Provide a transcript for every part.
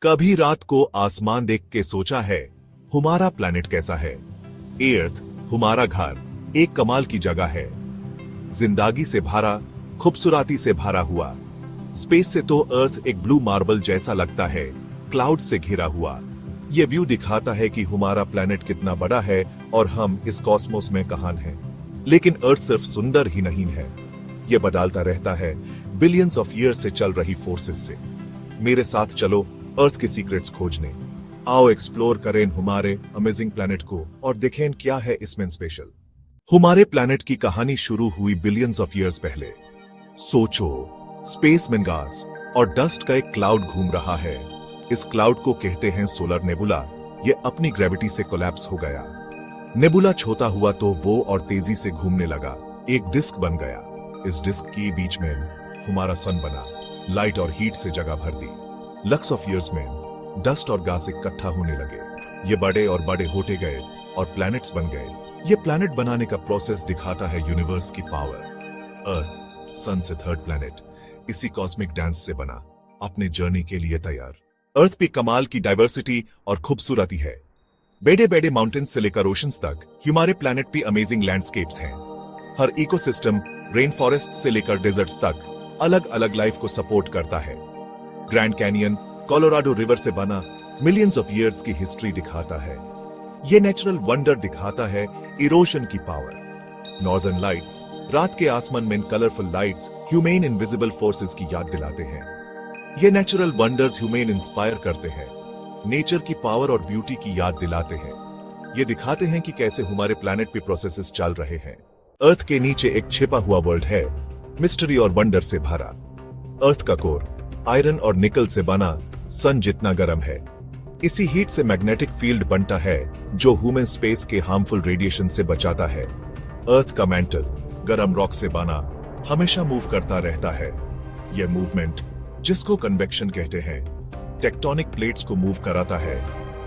कभी रात को आसमान देख के सोचा है हमारा प्लेनेट कैसा है। अर्थ हमारा घर एक कमाल की जगह है, जिंदगी से भरा, खूबसूरती से भरा हुआ। स्पेस से तो अर्थ एक ब्लू मार्बल जैसा लगता है, क्लाउड से घिरा हुआ। यह व्यू दिखाता है कि हमारा प्लेनेट कितना बड़ा है और हम इस कॉस्मोस में कहां हैं। लेकिन अर्थ सिर्फ सुंदर ही नहीं है, यह बदलता रहता है बिलियंस ऑफ ईयर्स से चल रही फोर्सेस से। मेरे साथ चलो अर्थ के सीक्रेट्स खोजने। आओ एक्सप्लोर करें हमारे अमेजिंग प्लेनेट को और देखें क्या है इसमें स्पेशल। हमारे प्लेनेट की कहानी शुरू हुई बिलियंस ऑफ ईयर्स पहले। सोचो, स्पेस में गैस और डस्ट का एक क्लाउड घूम रहा है। इस क्लाउड को कहते हैं सोलर नेबुला। यह अपनी ग्रेविटी से कोलैप्स हो गया। नेबुला छोटा हुआ तो वो और तेजी से घूमने लगा, एक डिस्क बन गया। इस डिस्क के बीच में हमारा सन बना, लाइट और हीट से जगह भर दी। लक्स ऑफ ईयर्स में डस्ट और गैस इकट्ठा होने लगे। ये बड़े और बड़े होते गए और प्लैनेट्स बन गए। ये प्लैनेट बनाने का प्रोसेस दिखाता है यूनिवर्स की पावर। अर्थ सन से थर्ड प्लैनेट इसी कॉस्मिक डांस से बना, अपने जर्नी के लिए तैयार। अर्थ पे कमाल की डाइवर्सिटी और खूबसूरती है। बड़े बड़े माउंटेन्स से लेकर ओशंस तक हमारे प्लैनेट पे अमेजिंग लैंडस्केप्स हैं। हर इकोसिस्टम रेन फॉरेस्ट से लेकर डेजर्ट्स तक अलग अलग लाइफ को सपोर्ट करता है। ग्रैंड कैनियन कोलोराडो रिवर से बना मिलियंस ऑफ ईयर्स की हिस्ट्री दिखाता है। यह नेचुरल वंडर दिखाता है इरोशन की पावर। नॉर्दर्न लाइट्स रात के आसमान में colourful lights human invisible forces की याद दिलाते हैं। ये नेचुरल वंडर्स ह्यूमन इंस्पायर करते हैं, नेचर की पावर और ब्यूटी की याद दिलाते हैं। ये दिखाते हैं कि कैसे हमारे प्लैनेट पे प्रोसेसेस चल रहे हैं। अर्थ के नीचे एक छिपा हुआ वर्ल्ड है, मिस्ट्री और वंडर से भरा। अर्थ का कोर आयरन और निकल से बना, सन जितना गर्म है। इसी हीट से मैग्नेटिक फील्ड बनता है जो ह्यूमन स्पेस के हार्मफुल रेडिएशन से बचाता है। अर्थ का मेंटल गर्म रॉक से बना, हमेशा मूव करता रहता है। यह मूवमेंट, जिसको कन्वेक्शन कहते हैं, टेक्टोनिक प्लेट्स को मूव कराता है,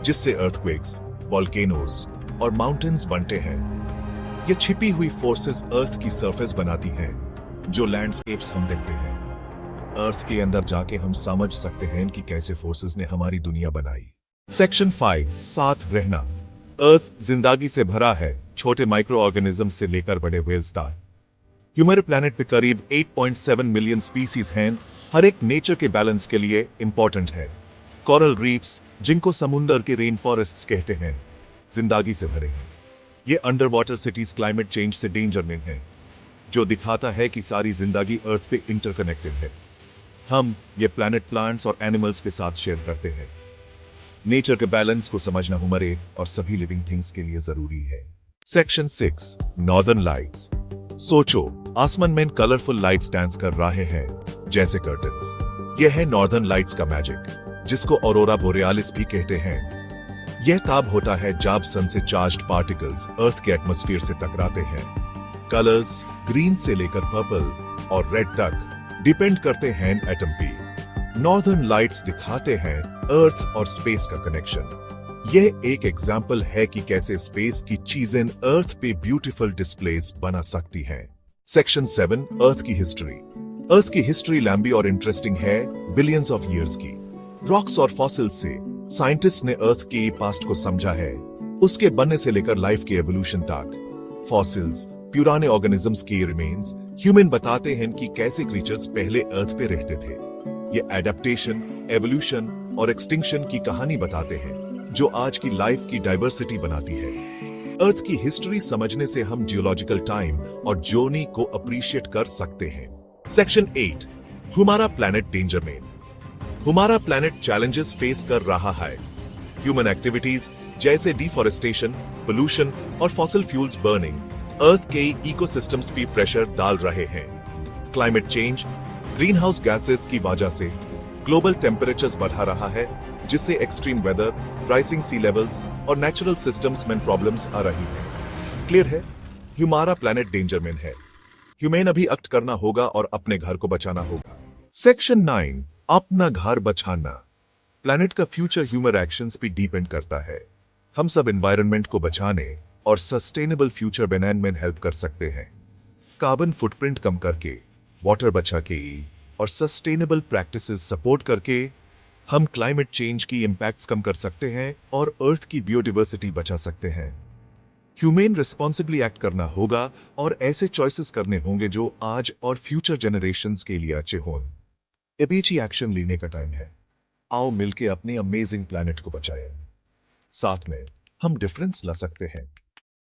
जिससे अर्थक्वेक्स, वोल्केनोस और माउंटेन्स बनते हैं। ये छिपी हुई फोर्सेस अर्थ की सरफेस बनाती हैं, जो लैंडस्केप्स हम देखते हैं। अर्थ के अंदर जाके हम समझ सकते हैं कि कैसे फोर्सेस ने हमारी दुनिया बनाई। सेक्शन 5 साथ रहना। अर्थ जिंदगी से भरा है, छोटे माइक्रो ऑर्गेनिज्म से लेकर बड़े व्हेल्स तक। हमारे प्लैनेट पे करीब 8.7 मिलियन स्पीसीज हैं। हर एक नेचर के बैलेंस के लिए इंपॉर्टेंट है। कोरल रीफ्स, जिनको समुंदर के रेन फॉरेस्ट्स कहते हैं, जिंदगी से भरे हैं। ये under water cities climate change से डेंजर में हैं, जो दिखाता है कि सारी जिंदगी अर्थ पे इंटरकनेक्टेड है। हम ये प्लैनेट प्लांट्स और एनिमल्स के साथ शेयर करते हैं। नेचर के बैलेंस को समझना हमारे और सभी लिविंग थिंग्स के लिए जरूरी है। Section 6 northern lights. सोचो, आसमान में कलरफुल लाइट्स डांस कर रहे हैं, जैसे कर्टन्स। यह है नॉर्दर्न लाइट्स का मैजिक, जिसको ऑरोरा बोरेालिस भी कहते हैं। यह तब होता है जब सन से चार्ज्ड पार्टिकल्स अर्थ के एटमॉस्फेयर से टकराते हैं। कलर्स ग्रीन से लेकर पर्पल और रेड तक डिपेंड करते हैं एटम पे। नॉर्दर्न लाइट्स दिखाते हैं अर्थ और स्पेस का कनेक्शन। यह एक एग्जाम्पल है कि कैसे स्पेस की चीजें अर्थ पे ब्यूटीफुल डिस्प्लेस बना सकती हैं। सेक्शन 7 अर्थ की हिस्ट्री। अर्थ की हिस्ट्री लंबी और इंटरेस्टिंग है, बिलियंस ऑफ ईयर्स की। रॉक्स और फॉसिल्स से साइंटिस्ट ने अर्थ के पास्ट को समझा है, उसके बनने से लेकर लाइफ के एवोल्यूशन तक। फॉसिल्स पुराने ऑर्गेनिजम्स के रिमेन्स ह्यूमन बताते हैं कि कैसे क्रीचर्स पहले अर्थ पे रहते थे। ये एडेप्टेशन, एवोल्यूशन और एक्सटिंक्शन की कहानी बताते हैं, जो आज की लाइफ की डाइवर्सिटी बनाती है। अर्थ की हिस्ट्री समझने से हम जियोलॉजिकल टाइम और जर्नी को अप्रिशिएट कर सकते हैं। सेक्शन 8 हमारा प्लैनेट डेंजर में। हमारा प्लैनेट चैलेंजेस फेस कर रहा है। ह्यूमन एक्टिविटीज जैसे डिफॉरेस्टेशन, पोल्यूशन और फॉसिल फ्यूल्स बर्निंग अर्थ के इकोसिस्टम्स पे प्रेशर डाल रहे हैं। Climate change, green house gases की वजह से ग्लोबल टेम्परेचर्स बढ़ा रहा है, जिससे extreme weather, rising sea levels और नेचुरल सिस्टम्स में प्रॉब्लम्स आ रही हैं। क्लियर है, हमारा प्लैनेट डेंजर में है। ह्यूमन अभी एक्ट करना होगा और अपने घर को बचाना होगा। सेक्शन 9 अपना घर बचाना। प्लैनेट का फ्यूचर ह्यूमन एक्शंस पे डिपेंड करता है। हम सब एनवायरनमेंट को बचाने और सस्टेनेबल फ्यूचर बनाने में हेल्प कर सकते हैं। कार्बन फुटप्रिंट कम करके, वाटर बचा के और सस्टेनेबल प्रैक्टिसेस सपोर्ट करके हम क्लाइमेट चेंज की इम्पैक्ट्स कम कर सकते हैं और अर्थ की बायोडायवर्सिटी बचा सकते हैं। ह्यूमेन रिस्पॉन्सिबली एक्ट करना होगा और ऐसे चॉइसेस करने होंगे जो आज और फ्यूचर जनरेशंस के लिए अच्छे हों। अभी एक्शन लेने का टाइम है। आओ मिलके अपने अमेजिंग प्लैनेट को बचाएं। साथ में हम डिफरेंस ला सकते हैं।